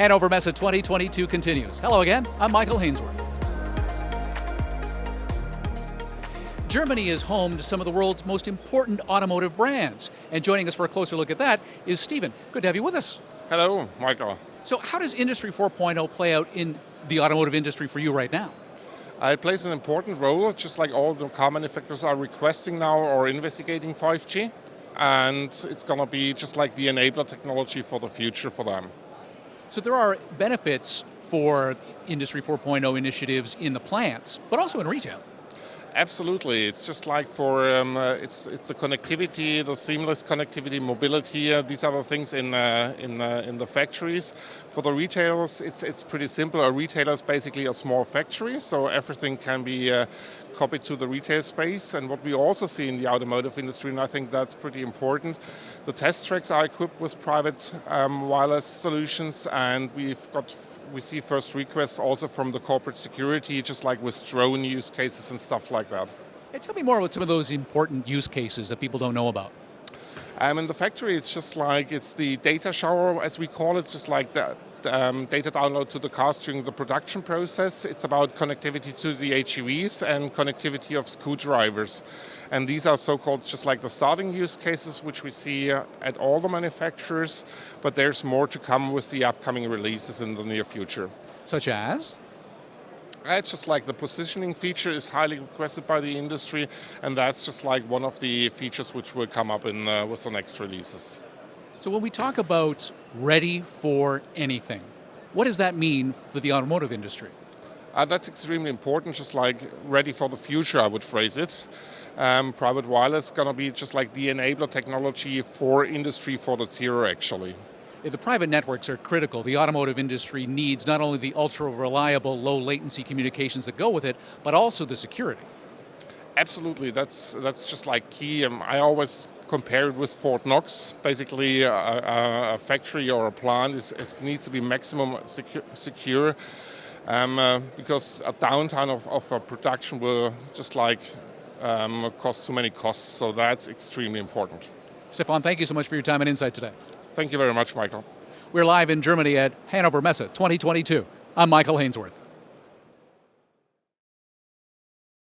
Hanover Messe 2022 continues. Hello again, I'm Michael Hainsworth. Germany is home to some of the world's most important automotive brands. And joining us for a closer look at that is Stephan. Good to have you with us. Hello, Michael. So how does Industry 4.0 play out in the automotive industry for you right now? It plays an important role, just like all the car manufacturers are requesting now or investigating 5G. And it's going to be just like the enabler technology for the future for them. So there are benefits for Industry 4.0 initiatives in the plants, but also in retail. Absolutely, it's just like for it's the connectivity, the seamless connectivity, mobility. These are the things in the factories. For the retailers, it's pretty simple. A retailer is basically a small factory, so everything can be copied to the retail space. And what we also see in the automotive industry, and I think that's pretty important, the test tracks are equipped with private wireless solutions, and we see first requests also from the corporate security, just like with drone use cases and stuff like that. Hey, tell me more about some of those important use cases that people don't know about. In the factory, it's just like it's the data shower, as we call it, just like the data download to the cars during the production process. It's about connectivity to the HEVs and connectivity of screwdrivers. And these are so-called just like the starting use cases, which we see at all the manufacturers, but there's more to come with the upcoming releases in the near future. Such as? It's just like the positioning feature is highly requested by the industry, and that's just like one of the features which will come up in with the next releases. So when we talk about ready for anything, what does that mean for the automotive industry? That's extremely important, just like ready for the future, I would phrase it. Private wireless is going to be just like the enabler technology for Industry 4.0 actually. The private networks are critical. The automotive industry needs not only the ultra-reliable, low-latency communications that go with it, but also the security. Absolutely, that's just like key. I always compare it with Fort Knox. Basically, a factory or a plant it needs to be maximum secure because a downtime of a production will just like cause too many costs. So that's extremely important. Stephan, thank you so much for your time and insight today. Thank you very much, Michael. We're live in Germany at Hanover Messe 2022. I'm Michael Hainsworth.